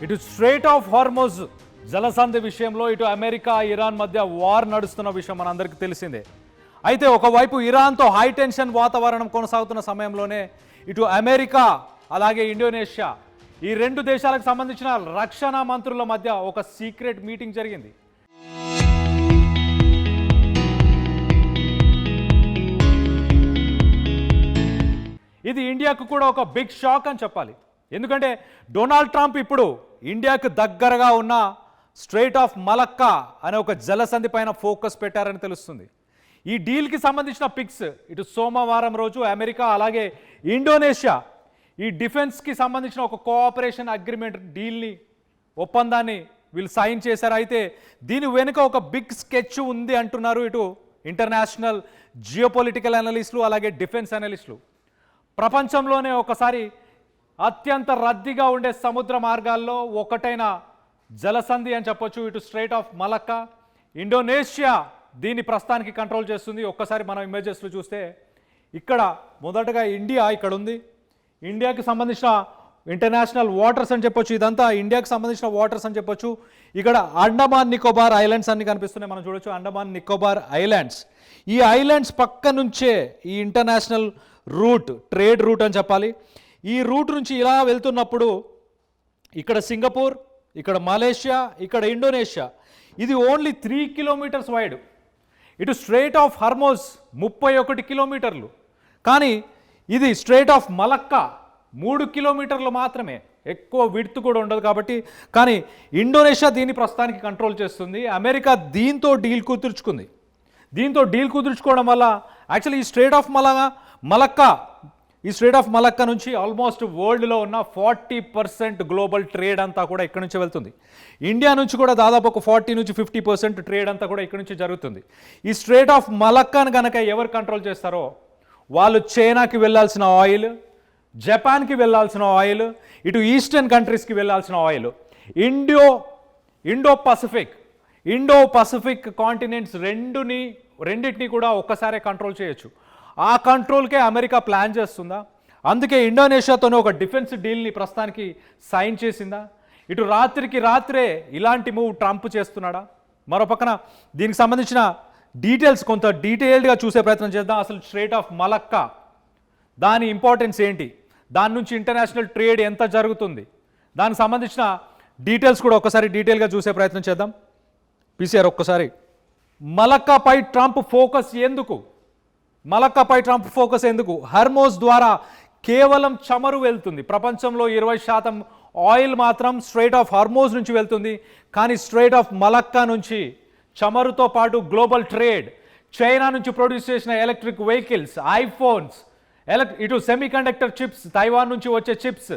ఇటు straight of Hormuz జలసంధి విషయంలో ఇటు అమెరికా ఇరాన్ మధ్య వార్ నడుస్తున్న విషయం మనందరికీ తెలిసిందే. అయితే ఒకవైపు ఇరాన్తో హై టెన్షన్ వాతావరణం కొనసాగుతున్న సమయంలోనే ఇటు అమెరికా అలాగే ఇండోనేషియా ఈ రెండు దేశాలకు సంబంధించిన రక్షణ మంత్రుల మధ్య ఒక సీక్రెట్ మీటింగ్ జరిగింది. ఇది ఇండియాకు కూడా ఒక బిగ్ షాక్ అని చెప్పాలి. ఎందుకంటే డొనాల్డ్ ట్రంప్ ఇప్పుడు ఇండియాకు దగ్గరగా ఉన్న స్ట్రైట్ ఆఫ్ మలక్కా అనే ఒక జలసంధి పైన ఫోకస్ పెట్టారని తెలుస్తుంది. ఈ డీల్కి సంబంధించిన పిక్స్ ఇటు సోమవారం రోజు అమెరికా అలాగే ఇండోనేషియా ఈ డిఫెన్స్కి సంబంధించిన ఒక కోఆపరేషన్ అగ్రిమెంట్ డీల్ని ఒప్పందాన్ని వీళ్ళు సైన్ చేశారు. అయితే దీని వెనుక ఒక బిగ్ స్కెచ్ ఉంది అంటున్నారు ఇటు ఇంటర్నేషనల్ జియోపొలిటికల్ అనలిస్టులు అలాగే డిఫెన్స్ అనలిస్టులు. ప్రపంచంలోనే ఒకసారి అత్యంత రద్దీగా ఉండే సముద్ర మార్గాల్లో ఒకటైన జలసంధి అని చెప్పొచ్చు ఇటు స్ట్రైట్ ఆఫ్ మలక్కా. ఇండోనేషియా దీన్ని ప్రస్తుతానికి కంట్రోల్ చేస్తుంది. ఒక్కసారి మనం ఇమేజెస్లో చూస్తే ఇక్కడ మొదటగా ఇండియా ఇక్కడ ఉంది. ఇండియాకి సంబంధించిన ఇంటర్నేషనల్ వాటర్స్ అని చెప్పొచ్చు. ఇదంతా ఇండియాకి సంబంధించిన వాటర్స్ అని చెప్పొచ్చు. ఇక్కడ అండమాన్ నికోబార్ ఐలాండ్స్ అన్ని కనిపిస్తున్నాయి, మనం చూడొచ్చు. అండమాన్ నికోబార్ ఐలాండ్స్, ఈ ఐలాండ్స్ పక్క నుంచే ఈ ఇంటర్నేషనల్ రూట్, ట్రేడ్ రూట్ అని చెప్పాలి. ఈ రూట్ నుంచి ఇలా వెళ్తున్నప్పుడు ఇక్కడ సింగపూర్, ఇక్కడ మలేషియా, ఇక్కడ ఇండోనేషియా. ఇది ఓన్లీ 3 కిలోమీటర్స్ వైడ్. ఇటు స్ట్రైట్ ఆఫ్ హార్మోజ్ 31 కిలోమీటర్లు, కానీ ఇది స్ట్రైట్ ఆఫ్ మలక్కా 3 కిలోమీటర్లు మాత్రమే, ఎక్కువ విడ్త్ కూడా ఉండదు కాబట్టి. కానీ ఇండోనేషియా దీన్ని ప్రస్తుతానికి కంట్రోల్ చేస్తుంది. అమెరికా దీంతో డీల్ కుదుర్చుకుంది. దీంతో డీల్ కుదుర్చుకోవడం వల్ల యాక్చువల్లీ ఈ స్ట్రైట్ ఆఫ్ మలక్కా నుంచి ఆల్మోస్ట్ వరల్డ్లో ఉన్న 40% గ్లోబల్ ట్రేడ్ అంతా కూడా ఇక్కడ నుంచి వెళ్తుంది. ఇండియా నుంచి కూడా దాదాపు ఒక 40 నుంచి 50% ట్రేడ్ అంతా కూడా ఇక్కడ నుంచి జరుగుతుంది. ఈ స్ట్రైట్ ఆఫ్ మలక్కాను కనుక ఎవరు కంట్రోల్ చేస్తారో వాళ్ళు చైనాకి వెళ్ళాల్సిన ఆయిల్, జపాన్కి వెళ్ళాల్సిన ఆయిల్, ఇటు ఈస్టర్న్ కంట్రీస్కి వెళ్ళాల్సిన ఆయిల్, ఇండో పసిఫిక్ కాంటినెంట్స్ రెండింటినీ కూడా ఒక్కసారే కంట్రోల్ చేయొచ్చు. ఆ కంట్రోల్కే అమెరికా ప్లాన్ చేస్తుందా? అందుకే ఇండోనేషియాతోనే ఒక డిఫెన్స్ డీల్ని ప్రస్తుతానికి సైన్ చేసిందా? ఇటు రాత్రికి రాత్రే ఇలాంటి మూవ్ ట్రంప్ చేస్తున్నాడా? మరో పక్కన దీనికి సంబంధించిన డీటెయిల్స్ కొంత డీటెయిల్డ్గా చూసే ప్రయత్నం చేద్దాం. అసలు స్ట్రైట్ ఆఫ్ మలక్కా దాని ఇంపార్టెన్స్ ఏంటి, దాని నుంచి ఇంటర్నేషనల్ ట్రేడ్ ఎంత జరుగుతుంది, దానికి సంబంధించిన డీటెయిల్స్ కూడా ఒకసారి డీటెయిల్గా చూసే ప్రయత్నం చేద్దాం. పీసీఆర్ ఒక్కసారి మలక్కాపై ట్రంప్ ఫోకస్ ఎందుకు? హార్మోజ్ ద్వారా కేవలం చమురు వెళ్తుంది. ప్రపంచంలో 20% ఆయిల్ మాత్రం స్ట్రైట్ ఆఫ్ హార్మోజ్ నుంచి వెళ్తుంది. కానీ స్ట్రైట్ ఆఫ్ మలక్కా నుంచి చమురుతో పాటు గ్లోబల్ ట్రేడ్, చైనా నుంచి ప్రొడ్యూస్ చేసిన ఎలక్ట్రిక్ వెహికల్స్, ఐఫోన్స్, ఇటు సెమీకండక్టర్ చిప్స్, తైవాన్ నుంచి వచ్చే చిప్స్,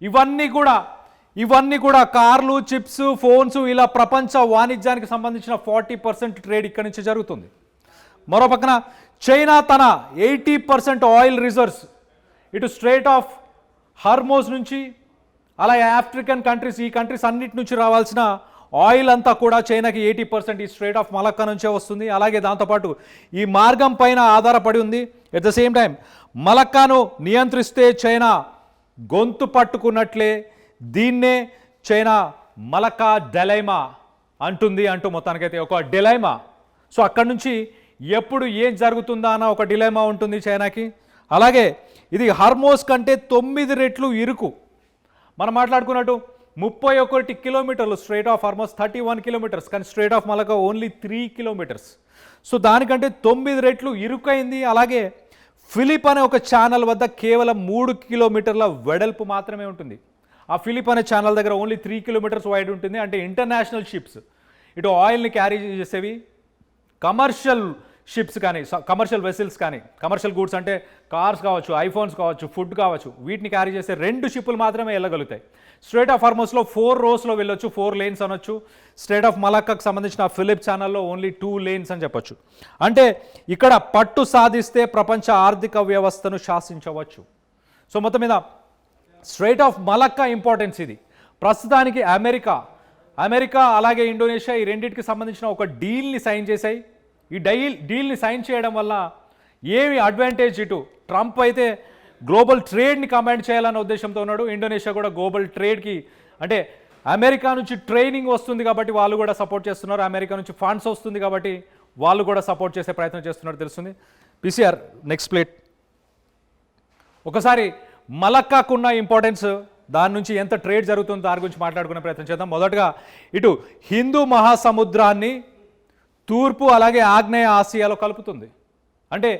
ఇవన్నీ కూడా కార్లు, చిప్స్, ఫోన్స్, ఇలా ప్రపంచ వాణిజ్యానికి సంబంధించిన 40% ట్రేడ్ ఇక్కడి నుంచి జరుగుతుంది. మరో పక్కన చైనా తన 80% ఆయిల్ రిజర్వ్స్ ఇటు స్ట్రైట్ ఆఫ్ హార్మోజ్ నుంచి, అలాగే ఆఫ్రికన్ కంట్రీస్, ఈ కంట్రీస్ అన్నిటి నుంచి రావాల్సిన ఆయిల్ అంతా కూడా చైనాకి 80% ఈ స్ట్రైట్ ఆఫ్ మలక్కా నుంచే వస్తుంది. అలాగే దాంతోపాటు ఈ మార్గం పైన ఆధారపడి ఉంది. ఎట్ ద సేమ్ టైం మలక్కాను నియంత్రిస్తే చైనా గొంతు పట్టుకున్నట్లే. దీన్నే చైనా మలక్కా డెలైమా అంటూ మొత్తానికైతే ఒక డెలైమా. సో అక్కడి నుంచి ఎప్పుడు ఏం జరుగుతుందా అన్న ఒక డిలైమా ఉంటుంది చైనాకి. అలాగే ఇది హార్మోజ్ కంటే 9 రెట్లు ఇరుకు. మనం మాట్లాడుకున్నట్టు 31 కిలోమీటర్లు స్ట్రైట్ ఆఫ్ హార్మోజ్, 31 కిలోమీటర్స్, కానీ straight of Malacca only 3 kilometres. So దానికంటే 9 రెట్లు ఇరుకైంది. అలాగే ఫిలిప్ అనే ఒక ఛానల్ వద్ద కేవలం 3 కిలోమీటర్ల వెడల్పు మాత్రమే ఉంటుంది. ఆ ఫిలిప్ అనే ఛానల్ దగ్గర ఓన్లీ 3 కిలోమీటర్స్ వైడ్ ఉంటుంది. అంటే ఇంటర్నేషనల్ షిప్స్ ఇటు ఆయిల్ని క్యారీ చేసేవి, కమర్షియల్ షిప్స్ కానీ, కమర్షియల్ వెసిల్స్ కానీ, కమర్షియల్ గూడ్స్ అంటే కార్స్ కావచ్చు, ఐఫోన్స్ కావచ్చు, ఫుడ్ కావచ్చు, వీటిని క్యారీ చేసే 2 షిప్పులు మాత్రమే వెళ్ళగలుగుతాయి. స్ట్రైట్ ఆఫ్ హార్మోజ్లో 4 రోస్లో వెళ్ళొచ్చు, 4 లేన్స్ అనొచ్చు. స్ట్రైట్ ఆఫ్ మలక్కాకు సంబంధించిన ఫిలిప్ ఛానల్లో ఓన్లీ 2 లేన్స్ అని చెప్పొచ్చు. అంటే ఇక్కడ పట్టు సాధిస్తే ప్రపంచ ఆర్థిక వ్యవస్థను శాసించవచ్చు. సో మొత్తం మీద స్ట్రైట్ ఆఫ్ మలక్కా ఇంపార్టెన్స్ ఇది. ప్రస్తుతానికి అమెరికా అలాగే ఇండోనేషియా ఈ రెండింటికి సంబంధించిన ఒక డీల్ని సైన్ చేశాయి. ఈ డీల్ని సైన్ చేయడం వల్ల ఏమి అడ్వాంటేజ్? ఇటు ట్రంప్ అయితే గ్లోబల్ ట్రేడ్ని కమాండ్ చేయాలన్న ఉద్దేశంతో ఉన్నాడు. ఇండోనేషియా కూడా గ్లోబల్ ట్రేడ్కి అంటే అమెరికా నుంచి ట్రైనింగ్ వస్తుంది కాబట్టి వాళ్ళు కూడా సపోర్ట్ చేస్తున్నారు, అమెరికా నుంచి ఫండ్స్ వస్తుంది కాబట్టి వాళ్ళు కూడా సపోర్ట్ చేసే ప్రయత్నం చేస్తున్నారు తెలుస్తుంది. PCR next plate. ఒకసారి మలక్కాకున్న ఇంపార్టెన్స్, దాని నుంచి ఎంత ట్రేడ్ జరుగుతుందో దాని గురించి మాట్లాడుకునే ప్రయత్నం చేద్దాం. మొదటగా ఇటు హిందూ మహాసముద్రాన్ని తూర్పు అలాగే ఆగ్నేయ ఆసియాలో కలుపుతుంది. అంటే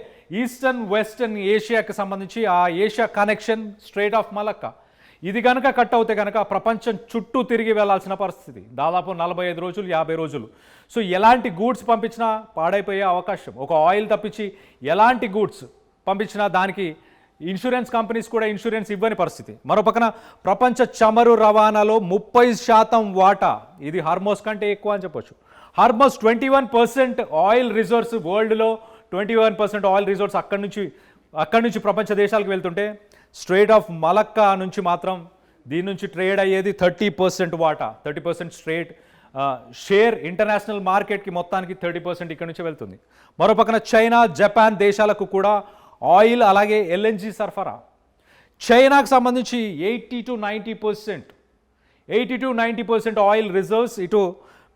ఈస్టర్న్ వెస్టర్న్ ఏషియాకి సంబంధించి ఆ Asia connection straight of Malacca. ఇది కనుక కట్ అవుతే కనుక ప్రపంచం చుట్టూ తిరిగి వెళ్లాల్సిన పరిస్థితి, దాదాపు 45 రోజులు 50 రోజులు. సో ఎలాంటి గూడ్స్ పంపించినా పాడైపోయే అవకాశం. ఒక ఆయిల్ తప్పించి ఎలాంటి గూడ్స్ పంపించినా దానికి ఇన్సూరెన్స్ కంపెనీస్ కూడా ఇన్సూరెన్స్ ఇవ్వని పరిస్థితి. మరో పక్కన ప్రపంచ చమురు రవాణాలో 30% వాటా, ఇది హార్మోస్ కంటే ఎక్కువ అని చెప్పొచ్చు. హార్మోస్ 21% ఆయిల్ రిజోర్స్, వరల్డ్లో 21% ఆయిల్ రిజోర్స్ అక్కడి నుంచి ప్రపంచ దేశాలకు వెళ్తుంటే స్ట్రైట్ ఆఫ్ మలక్కా నుంచి మాత్రం దీని నుంచి ట్రేడ్ అయ్యేది 30% వాటా, 30% స్ట్రేట్ షేర్ ఇంటర్నేషనల్ మార్కెట్కి మొత్తానికి 30% ఇక్కడ నుంచి వెళ్తుంది. మరో పక్కన చైనా, జపాన్ దేశాలకు కూడా ఆయిల్ అలాగే ఎల్ఎన్జి సరఫరా. చైనాకు సంబంధించి 80 to 90% ఆయిల్ రిజర్వ్స్ ఇటు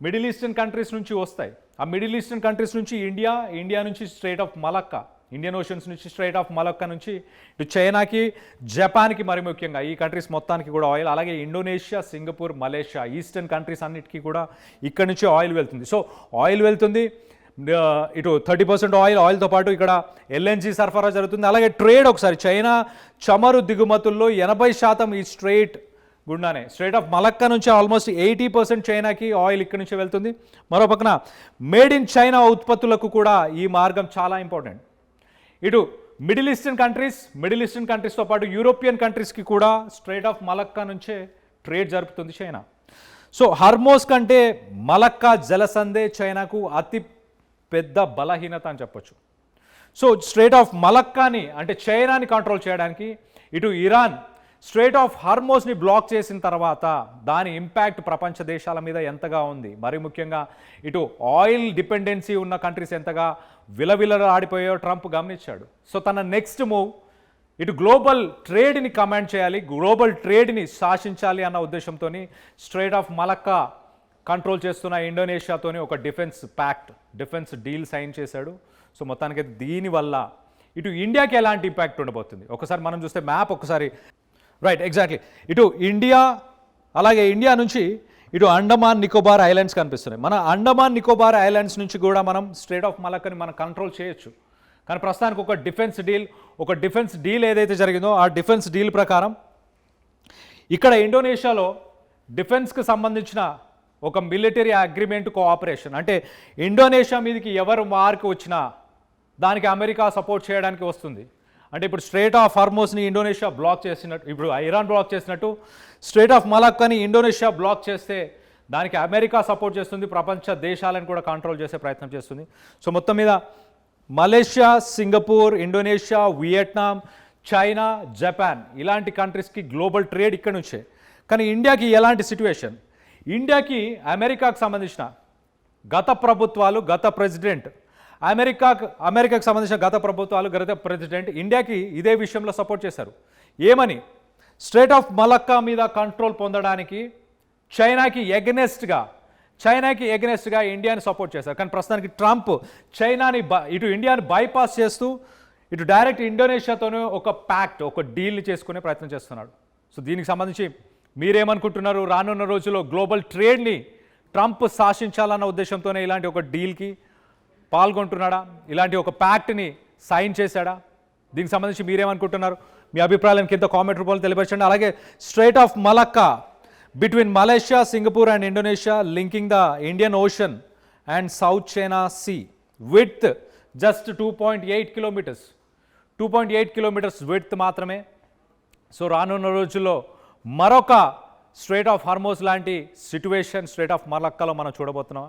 మిడిల్ ఈస్టర్న్ కంట్రీస్ నుంచి వస్తాయి. ఆ మిడిల్ ఈస్టర్న్ కంట్రీస్ నుంచి ఇండియా నుంచి straight of Malacca, Indian oceans నుంచి స్ట్రైట్ ఆఫ్ మలక్కా నుంచి ఇటు చైనాకి, జపాన్కి, మరి ముఖ్యంగా ఈ కంట్రీస్ మొత్తానికి కూడా ఆయిల్, అలాగే Indonesia, Singapore, Malaysia eastern countries అన్నిటికీ కూడా ఇక్కడ నుంచి ఆయిల్ వెళ్తుంది. సో ఆయిల్ వెళ్తుంది, ఇటు 30% ఆయిల్తో పాటు ఇక్కడ ఎల్ఎన్జి సరఫరా జరుగుతుంది. అలాగే ట్రేడ్, ఒకసారి చైనా చమురు దిగుమతుల్లో 80% ఈ స్ట్రైట్ గుండానే, స్ట్రైట్ ఆఫ్ మలక్కా నుంచి ఆల్మోస్ట్ 80% చైనాకి ఆయిల్ ఇక్కడ నుంచి వెళ్తుంది. మరో పక్కన మేడ్ ఇన్ చైనా ఉత్పత్తులకు కూడా ఈ మార్గం చాలా ఇంపార్టెంట్. ఇటు మిడిల్ ఈస్టర్న్ కంట్రీస్తో పాటు యూరోపియన్ కంట్రీస్కి కూడా స్ట్రైట్ ఆఫ్ మలక్కా నుంచే ట్రేడ్ జరుపుతుంది చైనా. సో హార్మోస్ కంటే మలక్కా జలసందే చైనాకు అతి పెద్ద బలహీనత అని చెప్పొచ్చు. సో స్ట్రైట్ ఆఫ్ మలక్కాని అంటే చైనాని కంట్రోల్ చేయడానికి ఇటు ఇరాన్ స్ట్రైట్ ఆఫ్ హార్మోస్ని బ్లాక్ చేసిన తర్వాత దాని ఇంపాక్ట్ ప్రపంచ దేశాల మీద ఎంతగా ఉంది, మరి ముఖ్యంగా ఇటు ఆయిల్ డిపెండెన్సీ ఉన్న కంట్రీస్ ఎంతగా విలవిలలాడిపోయో ట్రంప్ గమనించాడు. సో తన నెక్స్ట్ మూవ్ ఇటు గ్లోబల్ ట్రేడ్ని కమాండ్ చేయాలి, గ్లోబల్ ట్రేడ్ని శాసించాలి అన్న ఉద్దేశంతో స్ట్రైట్ ఆఫ్ మలక్కా కంట్రోల్ చేస్తున్న ఇండోనేషియాతోని ఒక డిఫెన్స్ డీల్ సైన్ చేశాడు. సో మొత్తానికి దీనివల్ల ఇటు ఇండియాకి ఎలాంటి ఇంపాక్ట్ ఉండబోతుంది ఒకసారి మనం చూస్తే మ్యాప్ ఒకసారి. Right, exactly. ఇటు ఇండియా, అలాగే ఇండియా నుంచి ఇటు అండమాన్ నికోబార్ ఐలాండ్స్ కనిపిస్తున్నాయి. మన అండమాన్ నికోబార్ ఐలాండ్స్ నుంచి కూడా మనం స్ట్రైట్ ఆఫ్ మలక్కాని మనం కంట్రోల్ చేయొచ్చు. కానీ ప్రస్తుతానికి ఒక డిఫెన్స్ డీల్ ఏదైతే జరిగిందో ఆ డిఫెన్స్ డీల్ ప్రకారం ఇక్కడ ఇండోనేషియాలో డిఫెన్స్కి సంబంధించిన ఒక మిలిటరీ అగ్రిమెంట్ కోఆపరేషన్, అంటే ఇండోనేషియా మీదకి ఎవరు మార్క్ వచ్చినా దానికి అమెరికా సపోర్ట్ చేయడానికి వస్తుంది. అంటే ఇప్పుడు స్ట్రైట్ ఆఫ్ హార్మోస్ని ఇండోనేషియా బ్లాక్ చేసినట్టు, ఇప్పుడు ఇరాన్ బ్లాక్ చేసినట్టు స్ట్రైట్ ఆఫ్ మలక్కాని ఇండోనేషియా బ్లాక్ చేస్తే దానికి అమెరికా సపోర్ట్ చేస్తుంది, ప్రపంచ దేశాలను కూడా కంట్రోల్ చేసే ప్రయత్నం చేస్తుంది. సో మొత్తం మీద Malaysia, Singapore, Indonesia, Vietnam, China, Japan ఇలాంటి కంట్రీస్కి గ్లోబల్ ట్రేడ్ ఇక్కడ నుంచే. కానీ ఇండియాకి ఎలాంటి సిచ్యువేషన్? ఇండియాకి అమెరికాకు సంబంధించిన గత ప్రెసిడెంట్ అమెరికాకు సంబంధించిన గత ప్రెసిడెంట్ ఇండియాకి ఇదే విషయంలో సపోర్ట్ చేశారు. ఏమని? స్ట్రైట్ ఆఫ్ మలక్కా మీద కంట్రోల్ పొందడానికి చైనాకి ఎగనెస్ట్గా ఇండియాని సపోర్ట్ చేశారు. కానీ ప్రస్తుతానికి ట్రంప్ ఇటు ఇండియాని బైపాస్ చేస్తూ ఇటు డైరెక్ట్ ఇండోనేషియాతోనే ఒక డీల్ని చేసుకునే ప్రయత్నం చేస్తున్నాడు. సో దీనికి సంబంధించి మీరేమనుకుంటున్నారు? రానున్న రోజుల్లో గ్లోబల్ ట్రేడ్ని ట్రంప్ శాసించాలన్న ఉద్దేశంతోనే ఇలాంటి ఒక డీల్కి పాల్గొంటున్నాడా? ఇలాంటి ఒక ప్యాక్ట్ని సైన్ చేశాడా? దీనికి సంబంధించి మీరేమనుకుంటున్నారు? మీ అభిప్రాయాలను కింద కామెంట్ రూపంలో తెలియపరచండి. అలాగే strait of Malacca between Malaysia, Singapore and Indonesia linking the Indian Ocean and South China Sea width just 2.8 kilometres width మాత్రమే. సో రానున్న రోజుల్లో మరొక స్ట్రైట్ ఆఫ్ హార్మోస్ లాంటి సిట్యువేషన్ స్ట్రైట్ ఆఫ్ మలక్కాలో మనం చూడబోతున్నాం.